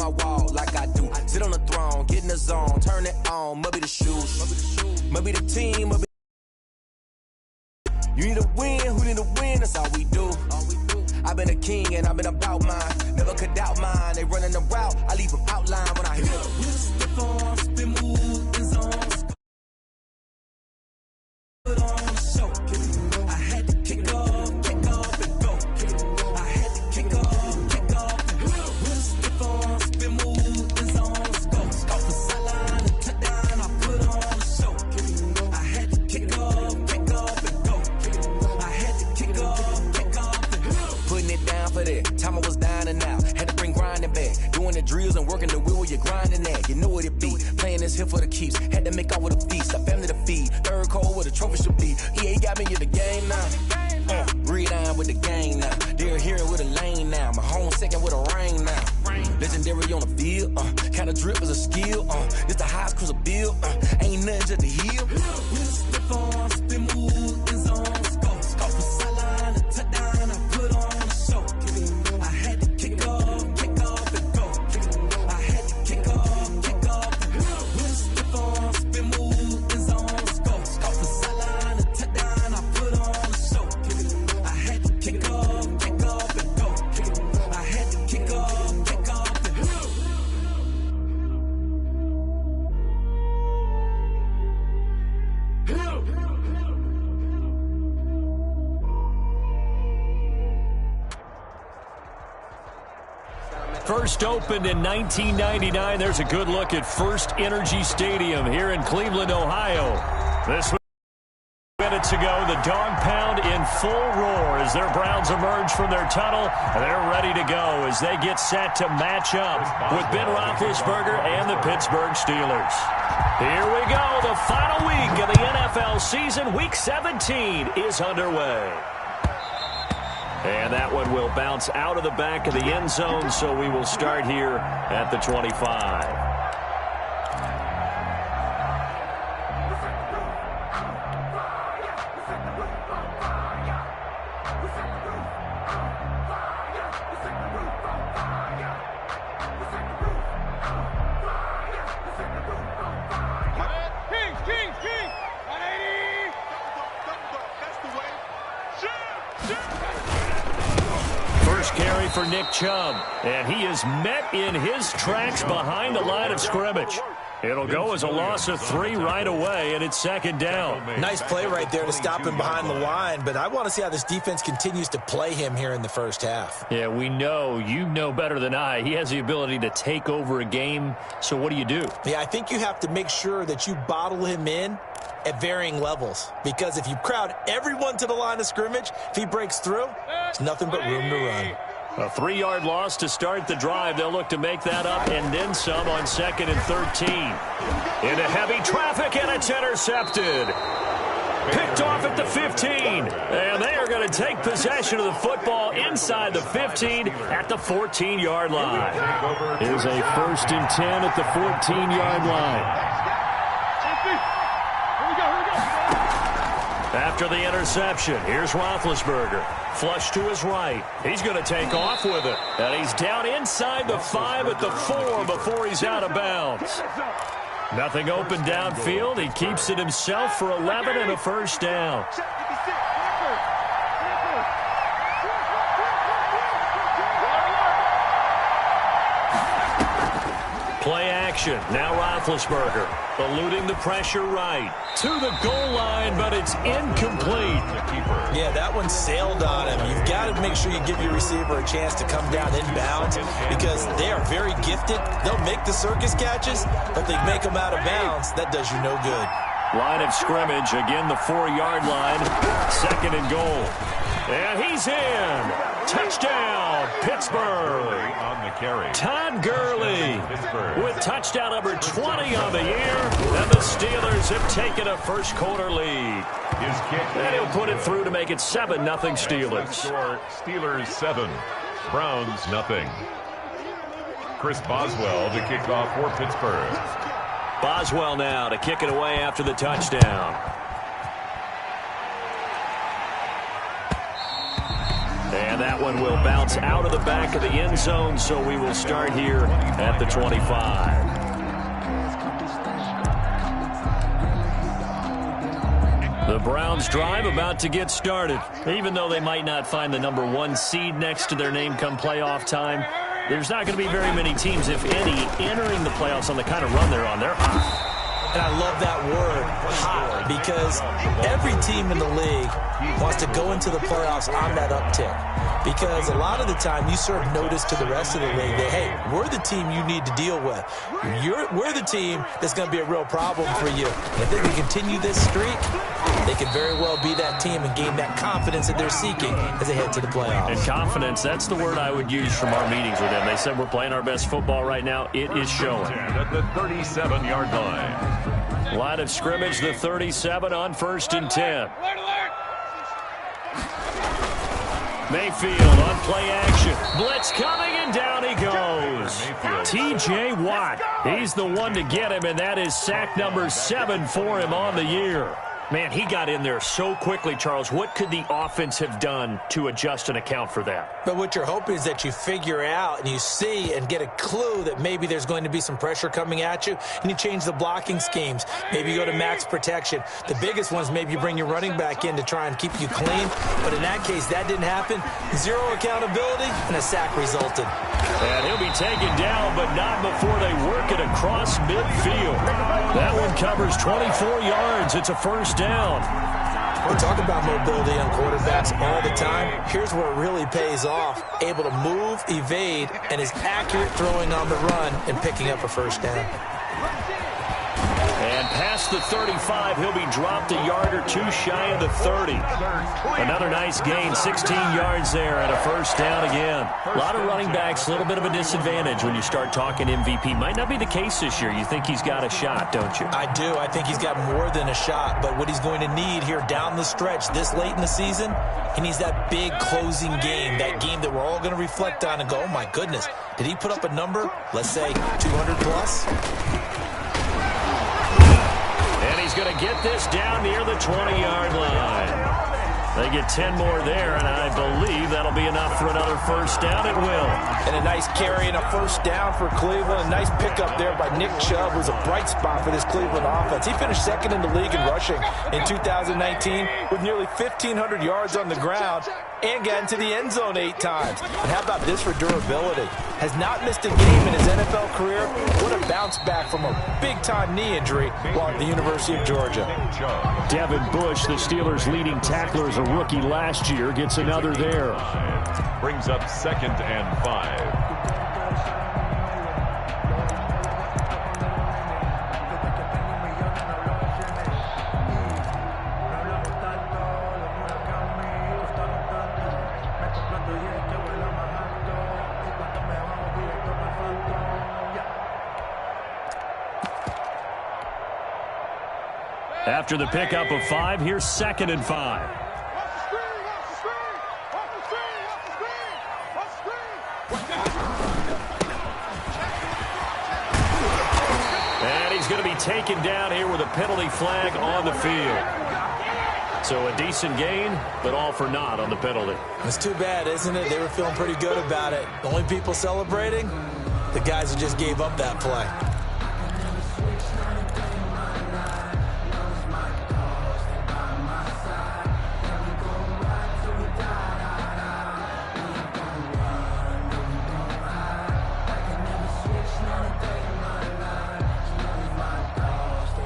my wall like I do. Sit on the throne, get in the zone, turn it on. Maybe the shoes, maybe the team, maybe. You need a win, who need a win? That's all we do. I've been a king and I've been about mine. Never could doubt mine. They running the route, I leave them outline when I hear them. Spin move, in zones. Put on the show. I had to kick off and go. I had to kick off and go. Stiff on, spin move, in zones. Go for sideline and touchdown. I put on the show. I had to kick off and go. I had to kick off and go. Putting it down for that. Time I was down and out. Had to bring grinding back. Doing the drills and working the wheel where you're grinding at. You know what it be. Playing this here for the keeps. Had to make out with a feast. A family to feed. Third cold where the trophy should be. EA got me in the game now. Read on with the gang now. They're here with a lane now. My home second with a rain now. Legendary on the field. Kind of drip is a skill. It's the highest cruiser bill. Ain't nothing just to heal. Stiff on, spin move, in zones. Go for sideline and touchdown. I put on the show. I had to kick off and go. I had to kick off and go. Stiff on, spin move, in zones. Go for sideline and touchdown. I put on the show. I had to kick off and go. I had to kick off and go. First opened in 1999. There's a good look at First Energy Stadium here in Cleveland, Ohio. This was minutes ago, the dog pound in full roar as their Browns emerge from their tunnel. They're ready to go as they get set to match up with Ben Roethlisberger and the Pittsburgh Steelers. Here we go. The final week of the NFL season. Week 17 is underway. And that one will bounce out of the back of the end zone, so we will start here at the 25. Carry for Nick Chubb, and he is met in his tracks behind the line of scrimmage. It'll go as a loss of 3 right away, and it's second down. Nice play right there to stop him behind the line, but I want to see how this defense continues to play him here in the first half. Yeah, we know. You know better than I. He has the ability to take over a game, so what do you do? Yeah, I think you have to make sure that you bottle him in at varying levels, because if you crowd everyone to the line of scrimmage, if he breaks through, there's nothing but room to run. A 3-yard loss to start the drive. They'll look to make that up and then some on 2nd and 13. Into heavy traffic, and it's intercepted. Picked off at the 15. And they are going to take possession of the football inside the 15 at the 14-yard line. Here's a 1st and 10 at the 14-yard line. After the interception, here's Roethlisberger. Flush to his right. He's going to take off with it. And he's down inside the 5 at the 4 before he's out of bounds. Nothing open downfield. He keeps it himself for 11 and a first down. Play action. Now Roethlisberger eluding the pressure right. To the goal line, but it's incomplete. Yeah, that one sailed on him. You've got to make sure you give your receiver a chance to come down inbounds because they are very gifted. They'll make the circus catches, but they make them out of bounds. That does you no good. Line of scrimmage, again the 4-yard line. 2nd and goal. And he's in. Touchdown, Pittsburgh. On the carry. Todd Gurley with touchdown number 20 on the year. And the Steelers have taken a first-quarter lead. His kick. And he'll put it through to make it 7-0 Steelers. Steelers 7, Browns 0. Chris Boswell to kick off for Pittsburgh. Boswell now to kick it away after the touchdown. And that one will bounce out of the back of the end zone, so we will start here at the 25. The Browns drive about to get started. Even though they might not find the number 1 seed next to their name come playoff time, there's not going to be very many teams, if any, entering the playoffs on the kind of run they're on. They're hot. And I love that word, hot, because every team in the league wants to go into the playoffs on that uptick. Because a lot of the time you serve notice to the rest of the league that, hey, we're the team you need to deal with. We're the team that's going to be a real problem for you. And if they can continue this streak, they can very well be that team and gain that confidence that they're seeking as they head to the playoffs. And confidence, that's the word I would use from our meetings with them. They said we're playing our best football right now. It is showing. At the 37-yard line. Line of scrimmage, the 37 on 1st and 10. Mayfield on play action. Blitz coming, and down he goes. T.J. Watt. He's the one to get him, and that is sack number 7 for him on the year. Man, he got in there so quickly, Charles. What could the offense have done to adjust and account for that? But what you're hoping is that you figure out and you see and get a clue that maybe there's going to be some pressure coming at you, and you change the blocking schemes. Maybe you go to max protection. The biggest ones, maybe you bring your running back in to try and keep you clean. But in that case, that didn't happen. 0 accountability, and a sack resulted. And he'll be taken down, but not before they work it across midfield. That one covers 24 yards. It's a first down. We talk about mobility on quarterbacks all the time. Here's where it really pays off. Able to move, evade, and is accurate throwing on the run and picking up a first down. And past the 35, he'll be dropped a yard or 2 shy of the 30. Another nice gain, 16 yards there and a first down again. A lot of running backs, a little bit of a disadvantage when you start talking MVP. Might not be the case this year. You think he's got a shot, don't you? I do. I think he's got more than a shot. But what he's going to need here down the stretch this late in the season, he needs that big closing game, that game that we're all going to reflect on and go, oh, my goodness, did he put up a number, let's say 200 plus? And he's going to get this down near the 20-yard line. They get 10 more there, and I believe that'll be enough for another first down. It will. And a nice carry and a first down for Cleveland. A nice pickup there by Nick Chubb, who's a bright spot for this Cleveland offense. He finished second in the league in rushing in 2019 with nearly 1,500 yards on the ground and got into the end zone 8 times. And how about this for durability? Has not missed a game in his NFL career. What a bounce back from a big-time knee injury while at the University of Georgia. Devin Bush, the Steelers' leading tackler as a rookie last year, gets another there. Brings up 2nd and 5. After the pickup of 5, here's 2nd and 5. And he's going to be taken down here with a penalty flag on the field. So a decent gain, but all for naught on the penalty. It's too bad, isn't it? They were feeling pretty good about it. The only people celebrating, the guys who just gave up that play.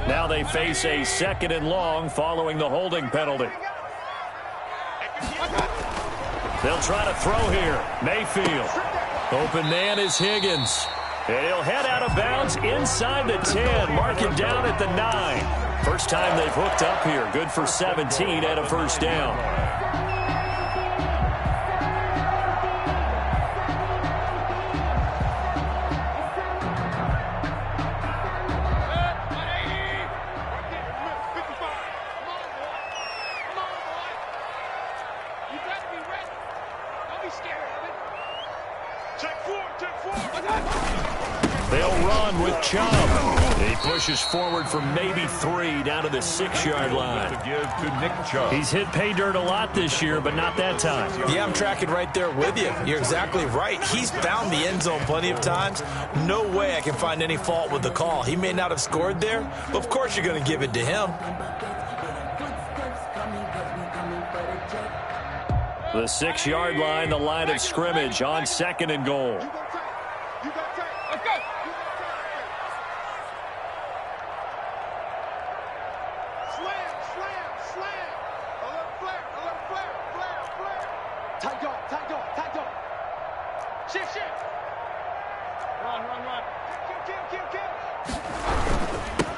Now they face a 2nd and long following the holding penalty. They'll try to throw here. Mayfield. Open man is Higgins. And he'll head out of bounds inside the 10. Mark it down at the 9. First time they've hooked up here. Good for 17 and a first down. They'll run with Nick Chubb. He pushes forward for maybe 3 down to the 6-yard line. To give to Nick Chubb. He's hit pay dirt a lot this year, but not that time. Yeah, I'm tracking right there with you. You're exactly right. He's found the end zone plenty of times. No way I can find any fault with the call. He may not have scored there, but of course you're going to give it to him. The 6-yard line, the line of scrimmage on 2nd and goal.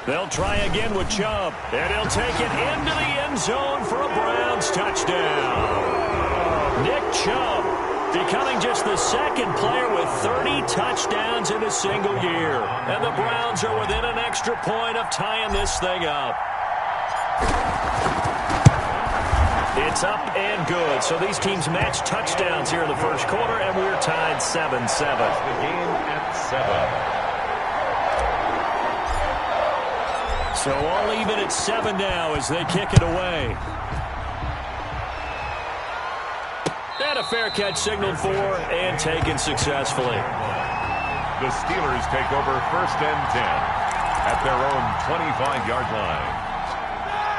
They'll try again with Chubb, and he'll take it into the end zone for a Browns touchdown. Nick Chubb becoming just the 2nd player with 30 touchdowns in a single year. And the Browns are within an extra point of tying this thing up. It's up and good. So these teams match touchdowns here in the first quarter, and we're tied 7-7. The game at 7. So all even at 7 now as they kick it away. And a fair catch signaled for and taken successfully. The Steelers take over 1st and 10 at their own 25-yard line.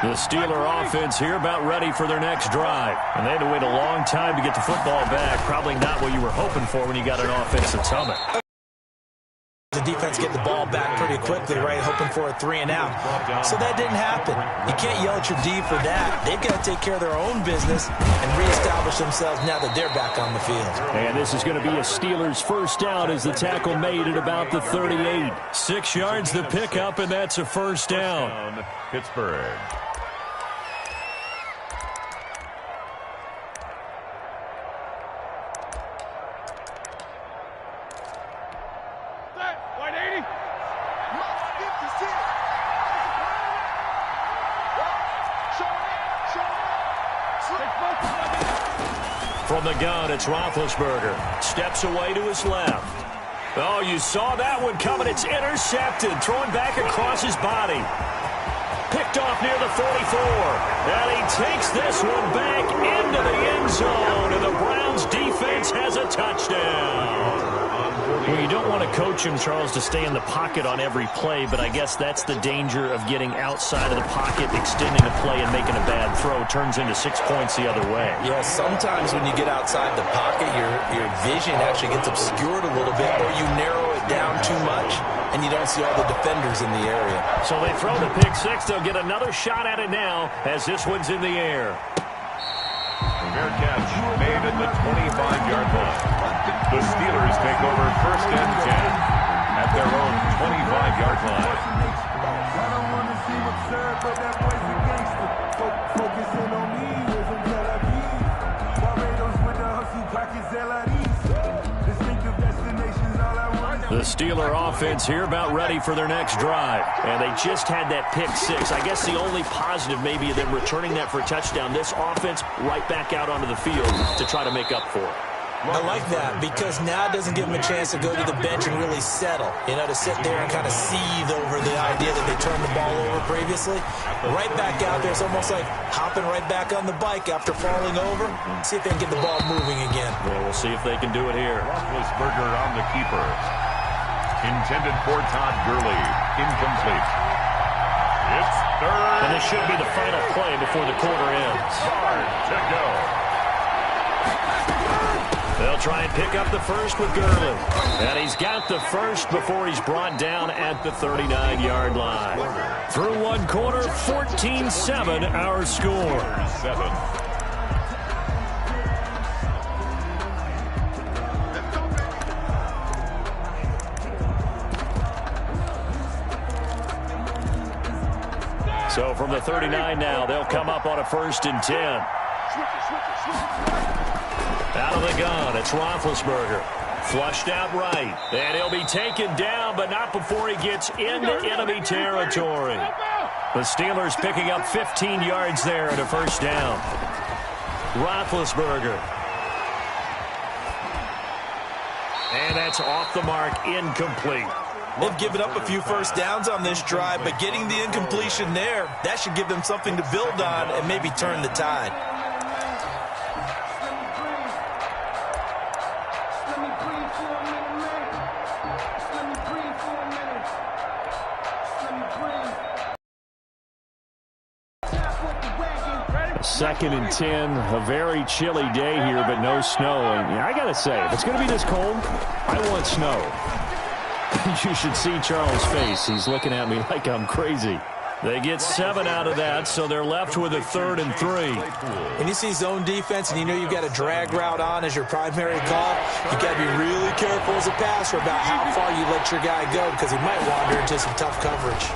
The Steeler offense here about ready for their next drive. And they had to wait a long time to get the football back. Probably not what you were hoping for when you got an offense that's humming. The defense get the ball back pretty quickly, right, hoping for a 3 and out. So that didn't happen. You can't yell at your D for that. They've got to take care of their own business and reestablish themselves now that they're back on the field. And this is going to be a Steelers first down as the tackle made at about the 38. 6 yards the pickup, and that's a first down. Pittsburgh. From the gun, it's Roethlisberger. Steps away to his left. Oh, you saw that one coming. It's intercepted. Thrown back across his body. Picked off near the 44. And he takes this one back into the end zone. And the Browns defense has a touchdown. Well, you don't want to coach him, Charles, to stay in the pocket on every play, but I guess that's the danger of getting outside of the pocket, extending a play, and making a bad throw. Turns into 6 points the other way. Yeah, sometimes when you get outside the pocket, your vision actually gets obscured a little bit, or you narrow it down too much, and you don't see all the defenders in the area. So they throw the pick six. They'll get another shot at it now as this one's in the air. Fair catch made at the 25-yard line. The Steelers take over 1st and 10 at their own 25-yard line. I don't want to seem absurd, but that boy's a gangster. Focusing on me, we're from Tel Aviv. Barbados with the hustle, pockets LREs. Distinctive destinations, all I want. The Steeler offense here about ready for their next drive. And they just had that pick six. I guess the only positive maybe of them returning that for a touchdown. This offense right back out onto the field to try to make up for it. I like that because now it doesn't give them a chance to go to the bench and really settle. You know, to sit there and kind of seethe over the idea that they turned the ball over previously. Right back out there, it's almost like hopping right back on the bike after falling over. See if they can get the ball moving again. Well, we'll see if they can do it here. Roethlisberger on the keeper. Intended for Todd Gurley. Incomplete. It's 3rd. And this should be the final play before the quarter ends. Hard to go. They'll try and pick up the first with Gurley. And he's got the first before he's brought down at the 39-yard line. Through one quarter, 14-7 our score. 7. So from the 39 now, they'll come up on a 1st and 10. Out of the gun, it's Roethlisberger. Flushed out right. And he'll be taken down, but not before he gets into enemy territory. The Steelers picking up 15 yards there at a first down. Roethlisberger. And that's off the mark, incomplete. They've given up a few first downs on this drive, but getting the incompletion there, that should give them something to build on and maybe turn the tide. Second and 10, a very chilly day here, but no snow. And I got to say, if it's going to be this cold, I want snow. You should see Charles' face. He's looking at me like I'm crazy. They get 7 out of that, so they're left with a 3rd and 3. When you see zone defense and you know you've got a drag route on as your primary call, you've got to be really careful as a passer about how far you let your guy go because he might wander into some tough coverage.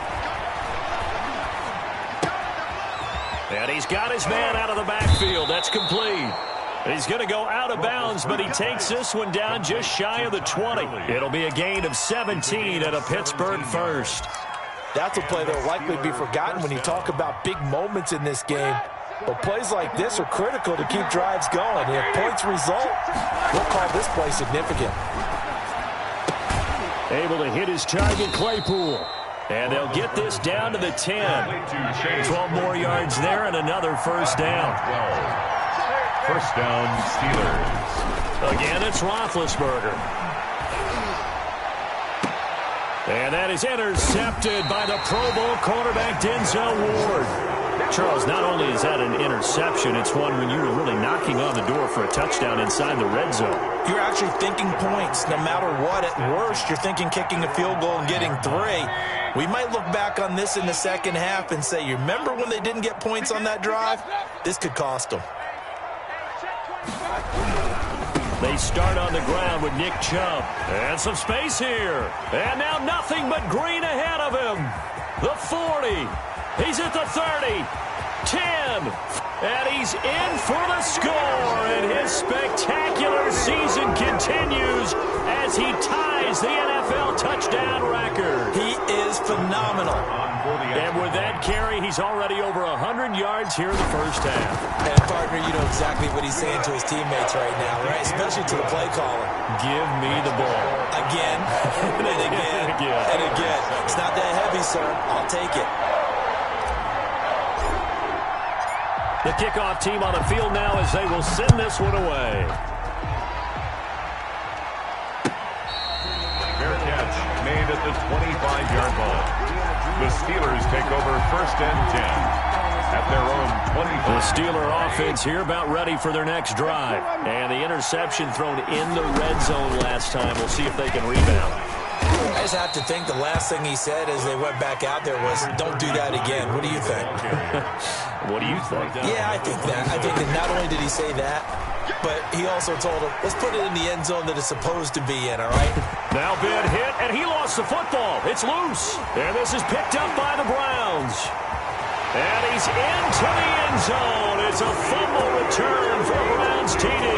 And he's got his man out of the backfield. That's complete. He's going to go out of bounds, but he takes this one down just shy of the 20. It'll be a gain of 17 at a Pittsburgh first. That's a play that will likely be forgotten when you talk about big moments in this game. But plays like this are critical to keep drives going. If points result, we'll call this play significant. Able to hit his target, Claypool. And they'll get this down to the 10. 12 more yards there and another first down. First down, Steelers. Again, it's Roethlisberger. And that is intercepted by the Pro Bowl cornerback Denzel Ward. Charles, not only is that an interception, it's one when you were really knocking on the door for a touchdown inside the red zone. You're actually thinking points no matter what. At worst, you're thinking kicking a field goal and getting 3. We might look back on this in the second half and say, you remember when they didn't get points on that drive? This could cost them. They start on the ground with Nick Chubb. And some space here. And now nothing but green ahead of him. The 40. He's at the 30. 10. And he's in for the score. And his spectacular season continues as he ties the NFL touchdown record. He is phenomenal. And with that carry, he's already over 100 yards here in the first half. And, partner, you know exactly what he's saying to his teammates right now, right? Especially to the play caller. Give me the ball. Again, and again, and again. It's not that heavy, sir. I'll take it. The kickoff team on the field now as they will send this one away. Fair catch made at the 25-yard line. The Steelers take over first and 10 at their own 25. The Steeler offense here about ready for their next drive. And the interception thrown in the red zone last time. We'll see if they can rebound. I just have to think the last thing he said as they went back out there was, don't do that again. What do you think? What do you think? Yeah, I think that. I think that not only did he say that, but he also told him, let's put it in the end zone that it's supposed to be in, all right? Now big hit, and he lost the football. It's loose. And this is picked up by the Browns. And he's into the end zone. It's a fumble return for the Browns TD.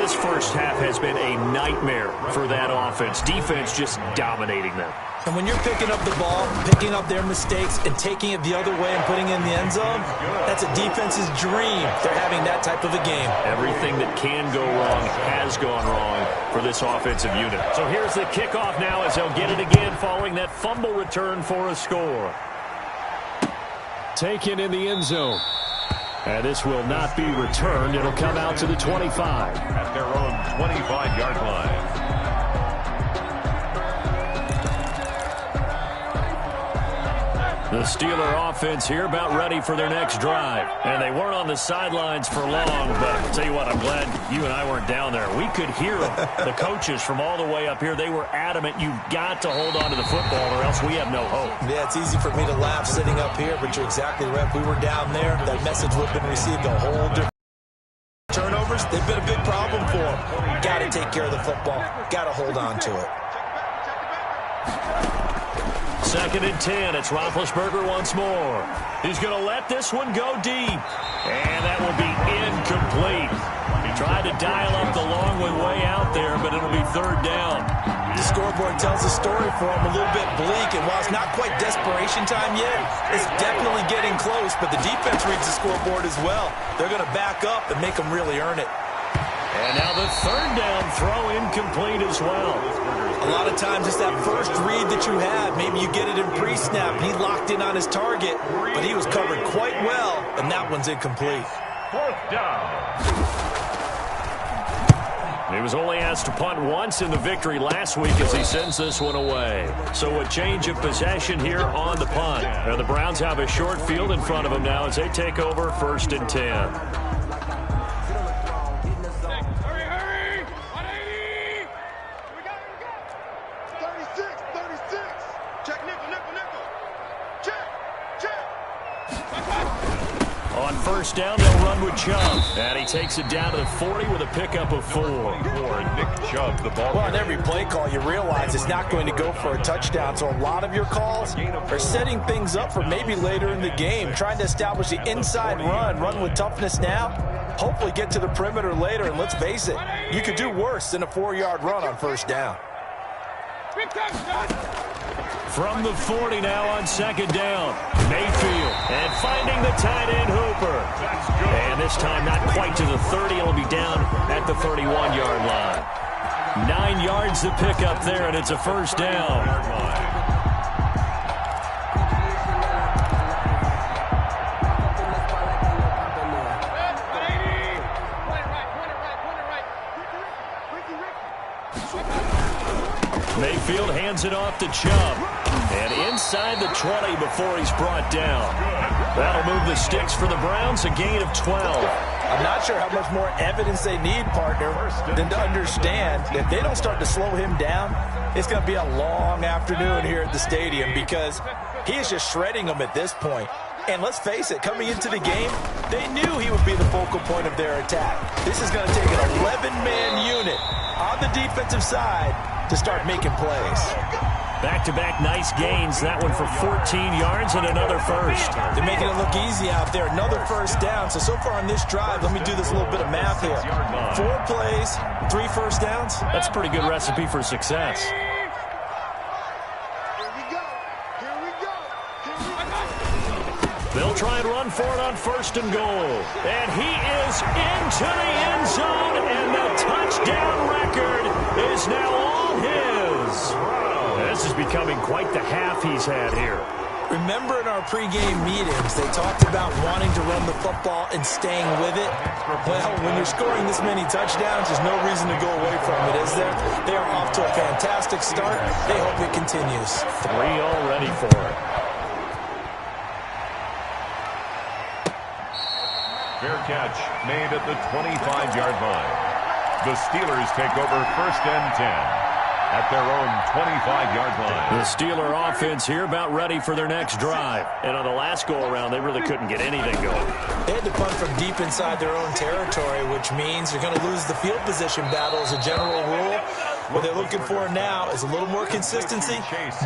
This first half has been a nightmare for that offense. Defense just dominating them. And when you're picking up the ball, picking up their mistakes, and taking it the other way and putting it in the end zone, that's a defense's dream. They're having that type of a game. Everything that can go wrong has gone wrong for this offensive unit. So here's the kickoff now as they'll get it again following that fumble return for a score. Taken in the end zone. And this will not be returned. It'll come out to the 25. At their own 25-yard line. The Steeler offense here about ready for their next drive. And they weren't on the sidelines for long, but I'll tell you what, I'm glad you and I weren't down there. We could hear them. The coaches from all the way up here, they were adamant, you've got to hold on to the football or else we have no hope. Yeah, it's easy for me to laugh sitting up here, but you're exactly right. If we were down there, that message would have been received a whole different. Turnovers, they've been a big problem for them. Got to take care of the football. Got to hold on to it. Second and 10. It's Roethlisberger once more. He's going to let this one go deep. And that will be incomplete. He tried to dial up the long way out there, but it'll be third down. The scoreboard tells the story for him a little bit bleak, and while it's not quite desperation time yet, it's definitely getting close, but the defense reads the scoreboard as well. They're going to back up and make them really earn it. And now the third down throw incomplete as well. A lot of times it's that first read that you have. Maybe you get it in pre-snap, and he locked in on his target, but he was covered quite well, and that one's incomplete. Fourth down. He was only asked to punt once in the victory last week as he sends this one away. So a change of possession here on the punt. And the Browns have a short field in front of them now as they take over 1st and 10. Hurry! 180! We got 36. Check nickel. Check. On 1st down, they'll run with Chubb. And he takes it down to the 40 with a pickup of 4. Nick Chubb, the ball. Well, on every play call, you realize it's not going to go for a touchdown. So a lot of your calls are setting things up for maybe later in the game, trying to establish the inside run with toughness now, hopefully get to the perimeter later. And let's face it, you could do worse than a 4-yard run on 1st down. From the 40 now on 2nd down. Mayfield. And finding the tight end Hooper. And this time not quite to the 30. It'll be down at the 31-yard line. 9 yards to pick up there, and it's a 1st down. Mayfield hands it off to Chubb. And inside the 20 before he's brought down. That'll move the sticks for the Browns, a gain of 12. I'm not sure how much more evidence they need, partner, than to understand if they don't start to slow him down, it's going to be a long afternoon here at the stadium because he is just shredding them at this point. And let's face it, coming into the game, they knew he would be the focal point of their attack. This is going to take an 11-man unit on the defensive side to start making plays. Back-to-back nice gains. That one for 14 yards and another first. They're making it look easy out there. Another 1st down. So far on this drive, let me do this little bit of math here. 4 plays, 3 1st downs. That's a pretty good recipe for success. They'll try and run for it on 1st and goal. And he is into the end zone, and the touchdown record is now all his. This is becoming quite the half he's had here. Remember in our pregame meetings, they talked about wanting to run the football and staying with it. Well, when you're scoring this many touchdowns, there's no reason to go away from it, is there? They are off to a fantastic start. They hope it continues. 3 already for it. Fair catch made at the 25-yard line. The Steelers take over 1st and 10 at their own 25-yard line. The Steeler offense here about ready for their next drive. And on the last go-around, they really couldn't get anything going. They had to punt from deep inside their own territory, which means you're going to lose the field position battle as a general rule. What they're looking for now is a little more consistency,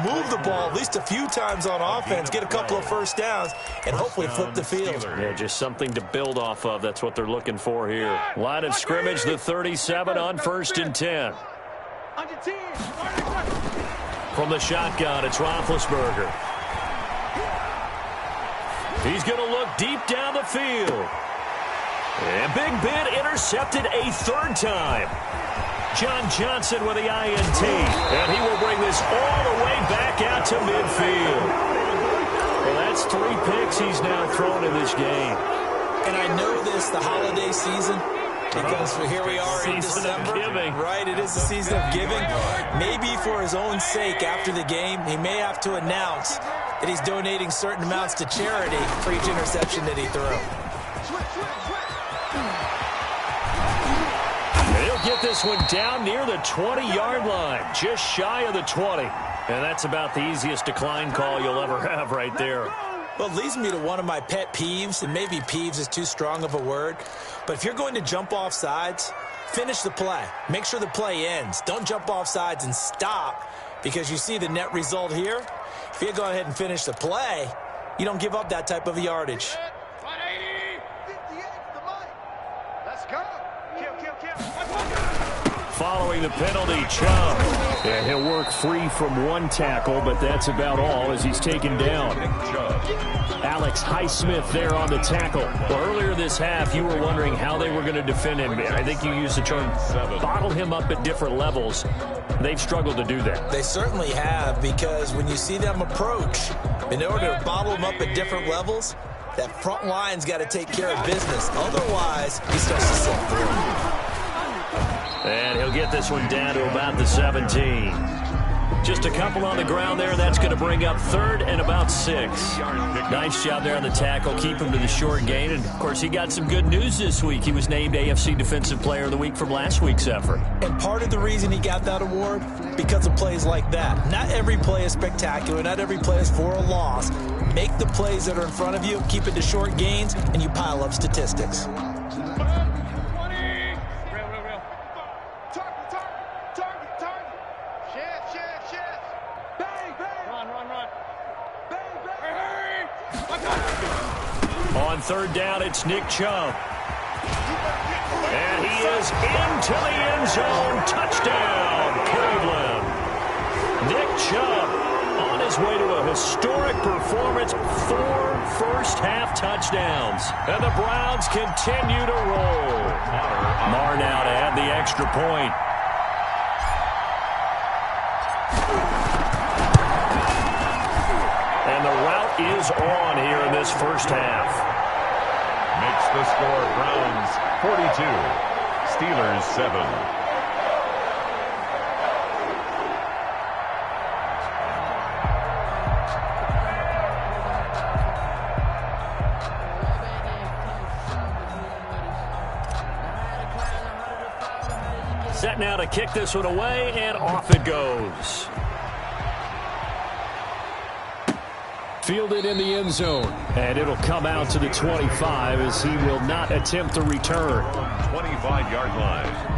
move the ball at least a few times on offense, get a couple of 1st downs, and hopefully flip the field. Yeah, just something to build off of. That's what they're looking for here. Line of scrimmage, the 37 on 1st and 10. From the shotgun, it's Roethlisberger. He's going to look deep down the field. And Big Ben intercepted a 3rd time. John Johnson with the INT. And he will bring this all the way back out to midfield. Well, that's 3 picks he's now thrown in this game. And I know this, the holiday season, because here we are in December. Right, it is the season of giving. Maybe for his own sake after the game, he may have to announce that he's donating certain amounts to charity for each interception that he threw. He'll get this one down near the 20-yard line, just shy of the 20. And that's about the easiest decline call you'll ever have right there. Well, it leads me to one of my pet peeves, and maybe peeves is too strong of a word, but if you're going to jump off sides, finish the play. Make sure the play ends. Don't jump off sides and stop, because you see the net result here. If you go ahead and finish the play, you don't give up that type of yardage. 180! 58, the mic. Let's go. Kill. Following the penalty, Chubb. Yeah, he'll work free from one tackle, but that's about all as he's taken down. Alex Highsmith there on the tackle. Well, earlier this half, you were wondering how they were going to defend him. I think you used the term bottle him up at different levels. They've struggled to do that. They certainly have, because when you see them approach, in order to bottle them up at different levels, that front line's got to take care of business. Otherwise, he starts to slip through. And he'll get this one down to about the 17. Just a couple on the ground there, and that's going to bring up 3rd and about 6. Nice job there on the tackle, keep him to the short gain. And, of course, he got some good news this week. He was named AFC Defensive Player of the Week from last week's effort. And part of the reason he got that award, because of plays like that. Not every play is spectacular. Not every play is for a loss. Make the plays that are in front of you, keep it to short gains, and you pile up statistics. On 3rd down, it's Nick Chubb. And he is into the end zone. Touchdown, Cleveland. Nick Chubb on his way to a historic performance. 4 first-half touchdowns. And the Browns continue to roll. Marr now to add the extra point. And the route is on here in this first half. Makes the score Browns 42, Steelers 7. Set now to kick this one away, and off it goes. Fielded in the end zone, and it'll come out to the 25 as he will not attempt the return. 25-yard line.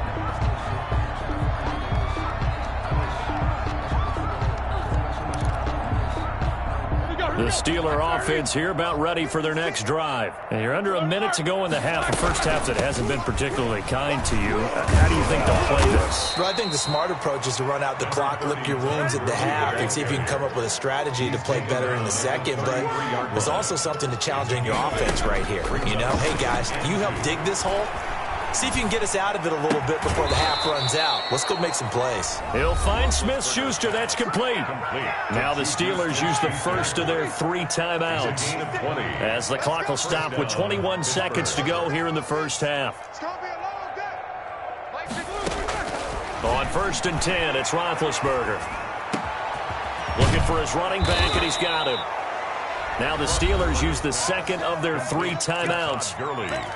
The Steeler offense here about ready for their next drive. And you're under a minute to go in the half, a first half that hasn't been particularly kind to you. How do you think they'll play this? Well, I think the smart approach is to run out the clock, lick your wounds at the half, and see if you can come up with a strategy to play better in the second. But there's also something to challenging your offense right here. You know, hey, guys, you help dig this hole. See if you can get us out of it a little bit before the half runs out. Let's go make some plays. He'll find Smith-Schuster. That's complete. Now the Steelers use the first of their 3 timeouts as the clock will stop with 21 seconds to go here in the first half. On 1st and 10, it's Roethlisberger. Looking for his running back, and he's got him. Now the Steelers use the second of their 3 timeouts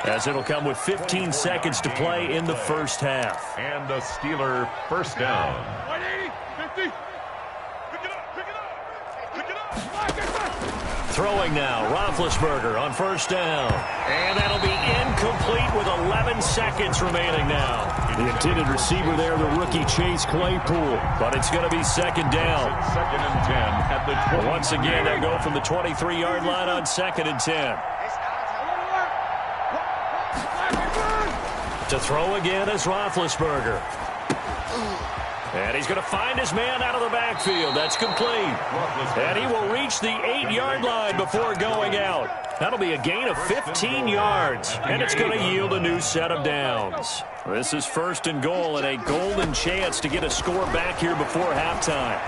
as it'll come with 15 seconds to play in the first half. And the Steeler first down. 180, 50. Pick it up. Throwing now, Roethlisberger on 1st down. And that'll be incomplete with 11 seconds remaining now. The intended receiver there, the rookie Chase Claypool. But it's going to be 2nd down. 2nd and 10 at the 20. Once again, they'll go from the 23-yard line on 2nd and 10. To throw again is Roethlisberger. And he's going to find his man out of the backfield. That's complete. And he will reach the 8-yard line before going out. That'll be a gain of 15 yards. And it's going to yield a new set of downs. This is 1st and goal and a golden chance to get a score back here before halftime.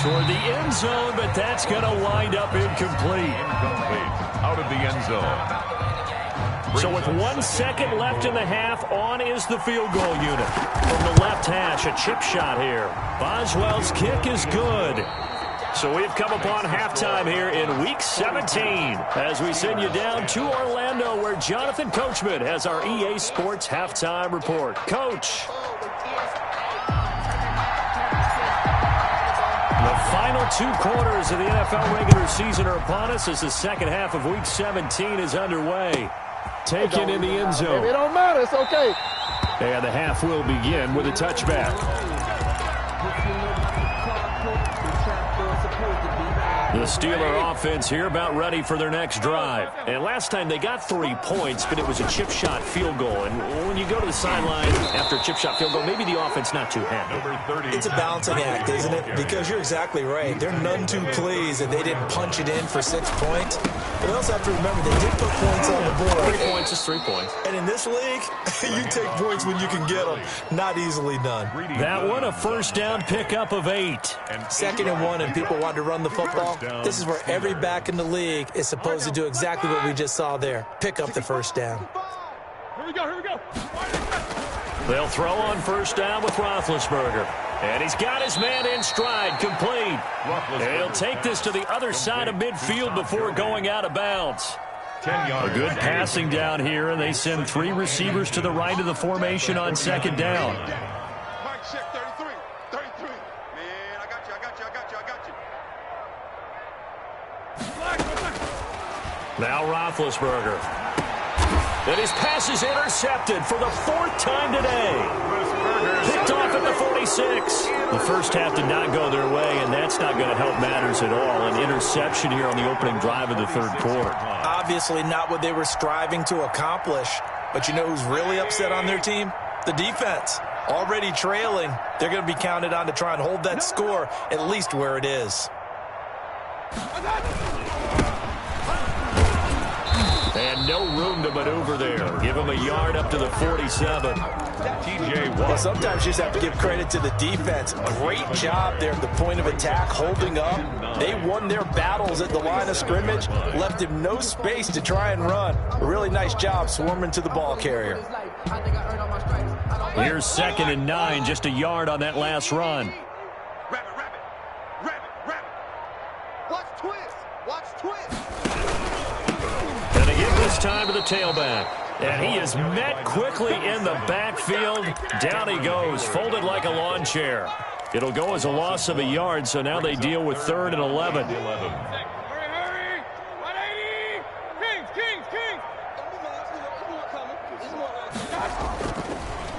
Toward the end zone, but that's going to wind up incomplete. Out of the end zone. So with 1 second left in the half, on is the field goal unit. From the left hash, a chip shot here. Boswell's kick is good. So we've come upon halftime here in Week 17 as we send you down to Orlando where Jonathan Coachman has our EA Sports Halftime Report. Coach. The final 2 quarters of the NFL regular season are upon us as the second half of Week 17 is underway. Taken in the end zone. It don't matter. It's okay. And the half will begin with a touchback. The Steeler offense here about ready for their next drive. And last time they got 3 points, but it was a chip shot field goal. And when you go to the sideline after a chip shot field goal, maybe the offense not too happy. It's a balancing act, isn't it? Because you're exactly right. They're none too pleased that they didn't punch it in for 6 points. But we also have to remember they did put points on the board. 3 points is 3 points. And in this league, you take points when you can get them. Not easily done. That one a first down pickup of 8. 2nd and 1 and people want to run the football. This is where every back in the league is supposed to do exactly what we just saw there. Pick up the first down. Here we go. They'll throw on first down with Roethlisberger. And he's got his man in stride, complete. And he'll take this to the other side of midfield before going out of bounds. A good passing down here, and they send 3 receivers to the right of the formation on 2nd down. Mike, check 33. Man, I got you. Now Roethlisberger. And his pass is intercepted for the 4th time today. Picked off at the 46. The first half did not go their way, and that's not going to help matters at all. An interception here on the opening drive of the 3rd quarter. Obviously not what they were striving to accomplish. But you know who's really upset on their team? The defense. Already trailing. They're going to be counted on to try and hold that score at least where it is. And no room to maneuver there. Give him a yard up to the 47. Well, sometimes you just have to give credit to the defense. Great job there at the point of attack, holding up. They won their battles at the line of scrimmage, left him no space to try and run. A really nice job swarming to the ball carrier. Here's 2nd and 9, just a yard on that last run. Watch twist. And they give this time to the tailback. And he is met quickly in the backfield. Down he goes, folded like a lawn chair. It'll go as a loss of a yard, so now they deal with 3rd and 11. Hurry. 180. Kings.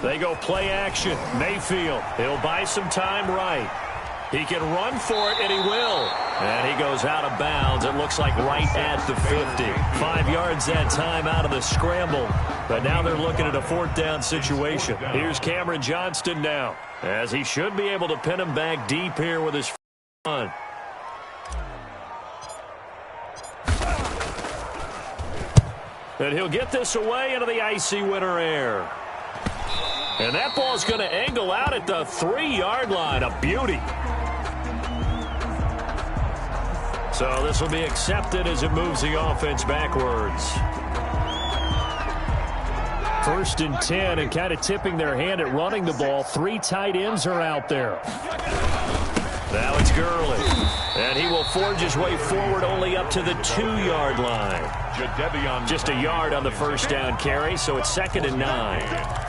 They go play action. Mayfield, he'll buy some time right. He can run for it, and he will. And he goes out of bounds. It looks like right at the 50. 5 yards that time out of the scramble. But now they're looking at a 4th down situation. Here's Cameron Johnston now, as he should be able to pin him back deep here with his run. And he'll get this away into the icy winter air. And that ball's going to angle out at the 3-yard line. A beauty. So this will be accepted as it moves the offense backwards. 1st and 10, and kind of tipping their hand at running the ball. 3 tight ends are out there. Now it's Gurley. And he will forge his way forward only up to the 2-yard line. Just a yard on the first down carry, so it's 2nd and 9.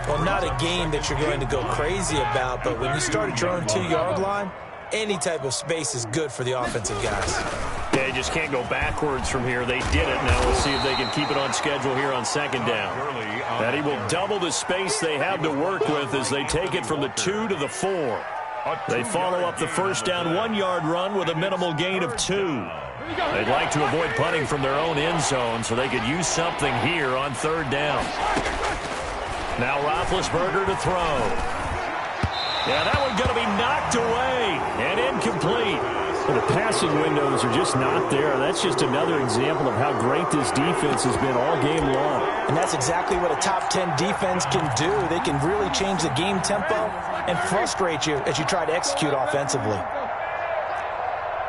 Well, not a game that you're going to go crazy about, but when you start at your own 2-yard line, any type of space is good for the offensive guys. Yeah, you just can't go backwards from here. They did it. Now we'll see if they can keep it on schedule here on 2nd down. And he will double the space they have to work with as they take it from the 2 to the 4. They follow up the first down 1-yard run with a minimal gain of 2. They'd like to avoid punting from their own end zone so they could use something here on 3rd down. Now Roethlisberger to throw. Yeah, that one going to be knocked away and incomplete. Well, the passing windows are just not there. That's just another example of how great this defense has been all game long. And that's exactly what a top 10 defense can do. They can really change the game tempo and frustrate you as you try to execute offensively.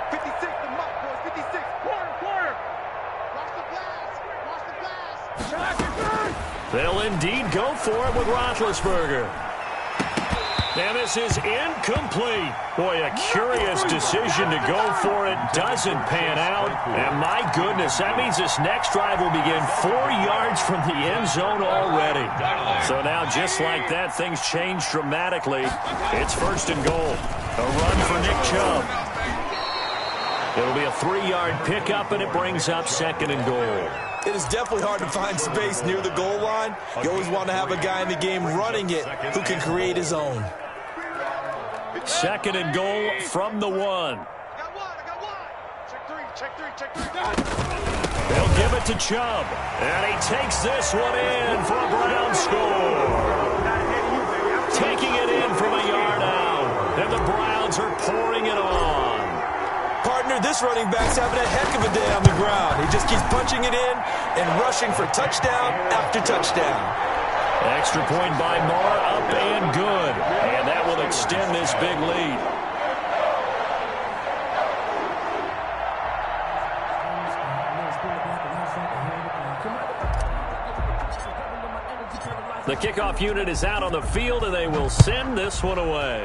56, the muck, boys. 56. Quarter. Watch the blast. They'll indeed go for it with Roethlisberger. And this is incomplete. Boy, a curious decision to go for it. Doesn't pan out. And my goodness, that means this next drive will begin 4 yards from the end zone already. So now, just like that, things change dramatically. It's 1st and goal. A run for Nick Chubb. It'll be a 3-yard pickup, and it brings up 2nd and goal. It is definitely hard to find space near the goal line. You always want to have a guy in the game running it who can create his own. 2nd and goal from the 1. I got one. Check 3. Check three. They'll give it to Chubb. And he takes this one in for a Brown score. Taking it in from a yard out. And the Browns are pouring it on. Partner, this running back's having a heck of a day on the ground. He just keeps punching it in and rushing for touchdown after touchdown. Extra point by Marr, up and good. And that will extend this big lead. The kickoff unit is out on the field, and they will send this one away.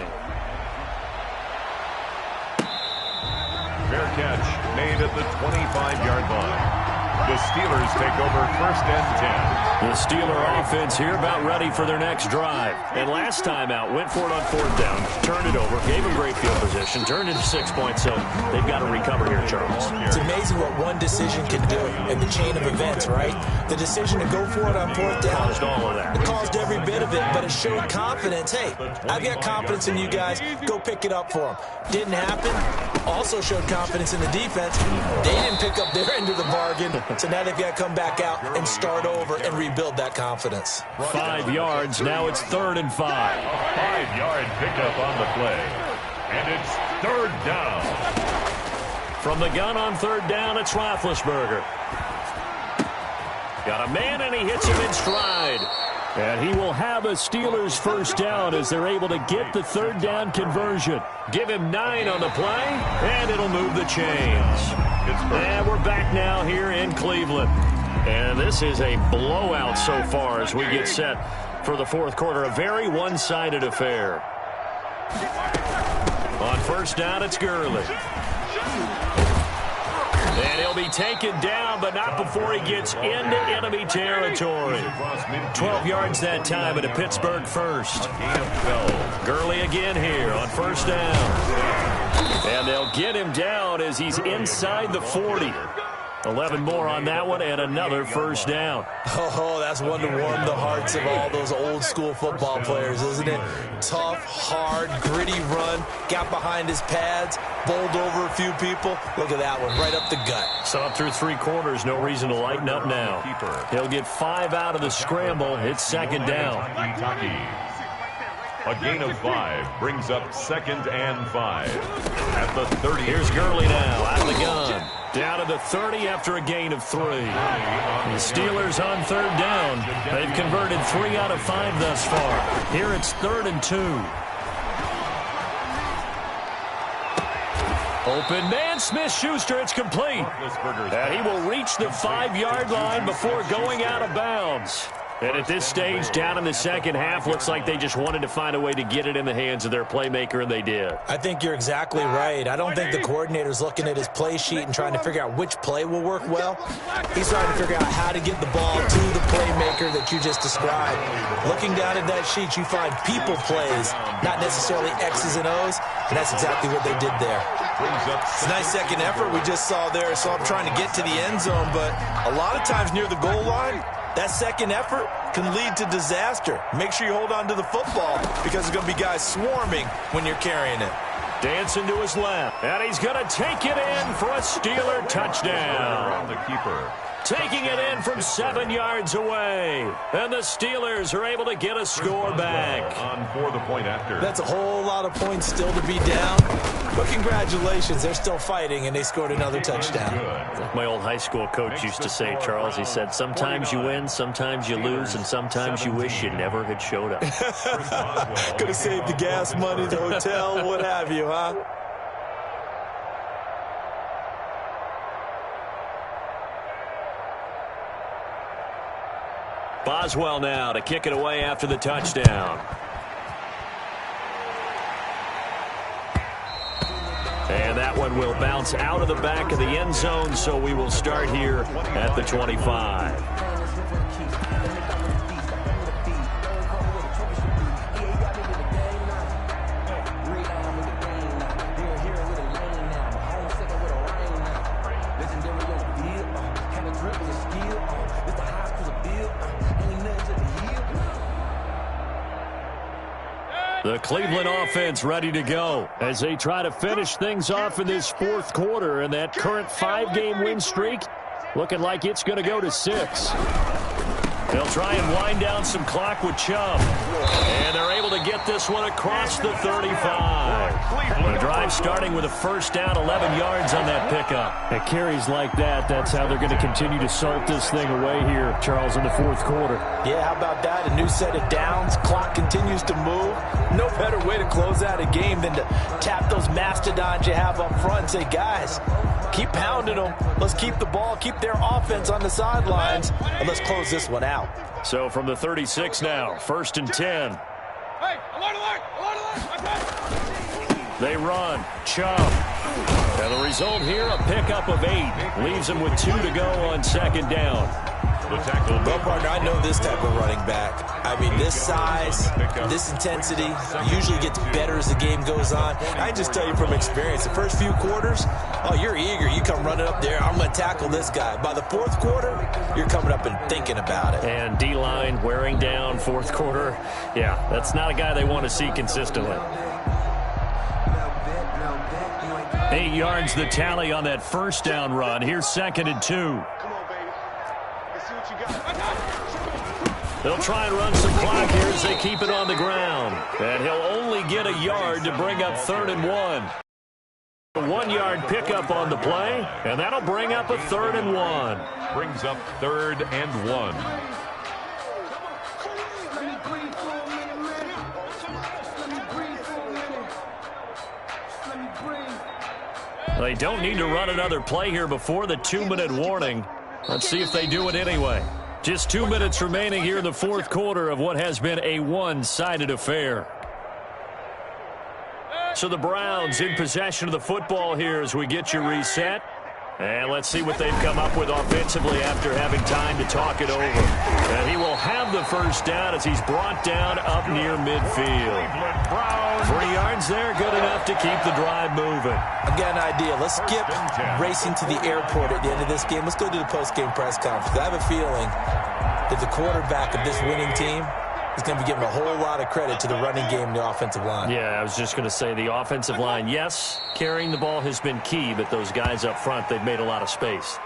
Fair catch made at the 25-yard line. The Steelers take over 1st and 10. The Steeler offense here about ready for their next drive. And last time out, went for it on 4th down, turned it over, gave them great field position, turned into 6 points, so they've got to recover here, Charles. It's amazing what one decision can do in the chain of events, right? The decision to go for it on 4th down. Caused all of that. It caused every bit of it, but it showed confidence. Hey, I've got confidence in you guys. Go pick it up for them. Didn't happen. Also showed confidence in the defense. They didn't pick up their end of the bargain, so now they've got to come back out and start over and rebuild that confidence. 5 yards. Now it's 3rd and 5. 5-yard pickup on the play. And it's 3rd down. From the gun on 3rd down, it's Roethlisberger. Got a man, and he hits him in stride. And he will have a Steelers 1st down as they're able to get the 3rd down conversion. Give him 9 on the play, and it'll move the chains. And we're back now here in Cleveland. And this is a blowout so far as we get set for the 4th quarter. A very one-sided affair. On 1st down, it's Gurley. And he'll be taken down, but not before he gets into enemy territory. 12 yards that time, and a Pittsburgh 1st. Gurley again here on 1st down. And they'll get him down as he's inside the 40. 11 more on that one, and another 1st down. Oh, that's one to warm the hearts of all those old-school football players, isn't it? Tough, hard, gritty run, got behind his pads, bowled over a few people. Look at that one, right up the gut. So up through 3 quarters, no reason to lighten up now. He'll get 5 out of the scramble. It's 2nd down. A gain of 5 brings up 2nd and 5 at the 30. Here's Gurley now out of the gun. Down to the 30 after a gain of 3. The Steelers on 3rd down. They've converted 3 out of 5 thus far. Here it's 3rd and 2. Open man, Smith-Schuster, it's complete. And he will reach the 5-yard line before going out of bounds. And at this stage, down in the second half, looks like they just wanted to find a way to get it in the hands of their playmaker, and they did. I think you're exactly right. I don't think the coordinator's looking at his play sheet and trying to figure out which play will work well. He's trying to figure out how to get the ball to the playmaker that you just described. Looking down at that sheet, you find people plays, not necessarily X's and O's, and that's exactly what they did there. It's a nice second effort we just saw there, so I'm trying to get to the end zone, but a lot of times near the goal line, that second effort can lead to disaster. Make sure you hold on to the football because there's going to be guys swarming when you're carrying it. Dancing to his left, and he's going to take it in for a Steeler touchdown. The keeper. Taking it in from 7 yards away. And the Steelers are able to get a score back. On for the point after. That's a whole lot of points still to be down. But congratulations, they're still fighting, and they scored another touchdown. Like my old high school coach used to say, Charles, he said, sometimes you win, sometimes you lose, and sometimes you wish you never had showed up. Could have saved the gas money, the hotel, what have you, huh? Boswell now to kick it away after the touchdown. And that one will bounce out of the back of the end zone, so we will start here at the 25. The The Cleveland offense ready to go as they try to finish things off in this fourth quarter, and that current 5-game win streak looking like it's going to go to 6. They'll try and wind down some clock with Chubb. And they're able to get this one across the 35. The drive starting with a first down, 11 yards on that pickup. It carries like that. That's how they're going to continue to salt this thing away here, Charles, in the fourth quarter. Yeah, how about that? A new set of downs. Clock continues to move. No better way to close out a game than to tap those mastodons you have up front and say, guys, keep pounding them. Let's keep the ball, keep their offense on the sidelines, and let's close this one out. So from the 36 now, 1st and 10. They run. Chubb. And the result here, a pickup of 8. Leaves them with 2 to go on 2nd down. Well, partner, I know this type of running back. I mean, this size, this intensity usually gets better as the game goes on. I just tell you from experience, the first few quarters, oh, you're eager. You come running up there, I'm going to tackle this guy. By the fourth quarter, you're coming up and thinking about it. And D-line wearing down fourth quarter. Yeah, that's not a guy they want to see consistently. 8 yards the tally on that first down run. Here's 2nd and 2. They'll try and run some clock here as they keep it on the ground. And he'll only get a yard to bring up 3rd and 1. A 1-yard pickup on the play, and that'll bring up a 3rd and 1. Brings up 3rd and 1. They don't need to run another play here before the 2-minute warning. Let's see if they do it anyway. Just 2 minutes remaining here in the fourth quarter of what has been a one-sided affair. So the Browns in possession of the football here as we get you reset. And let's see what they've come up with offensively after having time to talk it over. And he will have the first down as he's brought down up near midfield. 3 yards there, good enough to keep the drive moving. I've got an idea. Let's skip racing to the airport at the end of this game. Let's go to the post-game press conference. I have a feeling that the quarterback of this winning team is going to be giving a whole lot of credit to the running game and the offensive line. Yeah, I was just going to say the offensive line, yes, carrying the ball has been key, but those guys up front, they've made a lot of space.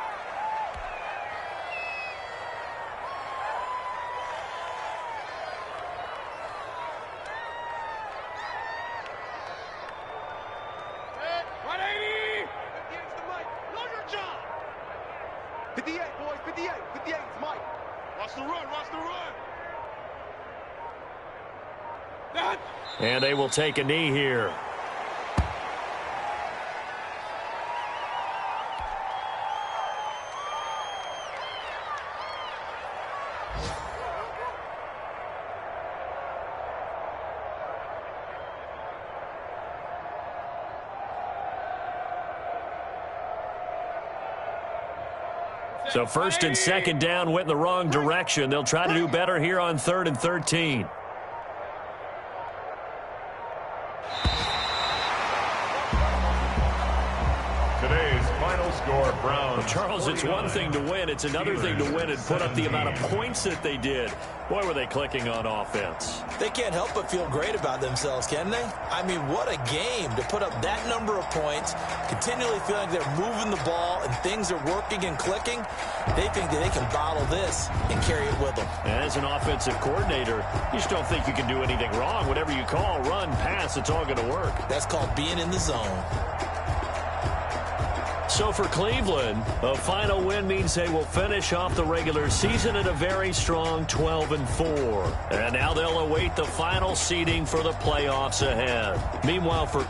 And they will take a knee here. So 1st and 2nd down went in the wrong direction. They'll try to do better here on 3rd and 13. Well, Charles, it's one thing to win. It's another thing to win and put up the amount of points that they did. Boy, were they clicking on offense. They can't help but feel great about themselves, can they? I mean, what a game to put up that number of points, continually feeling like they're moving the ball and things are working and clicking. They think that they can bottle this and carry it with them. As an offensive coordinator, you just don't think you can do anything wrong. Whatever you call, run, pass, it's all going to work. That's called being in the zone. So for Cleveland, a final win means they will finish off the regular season at a very strong 12-4. And now they'll await the final seeding for the playoffs ahead. Meanwhile, for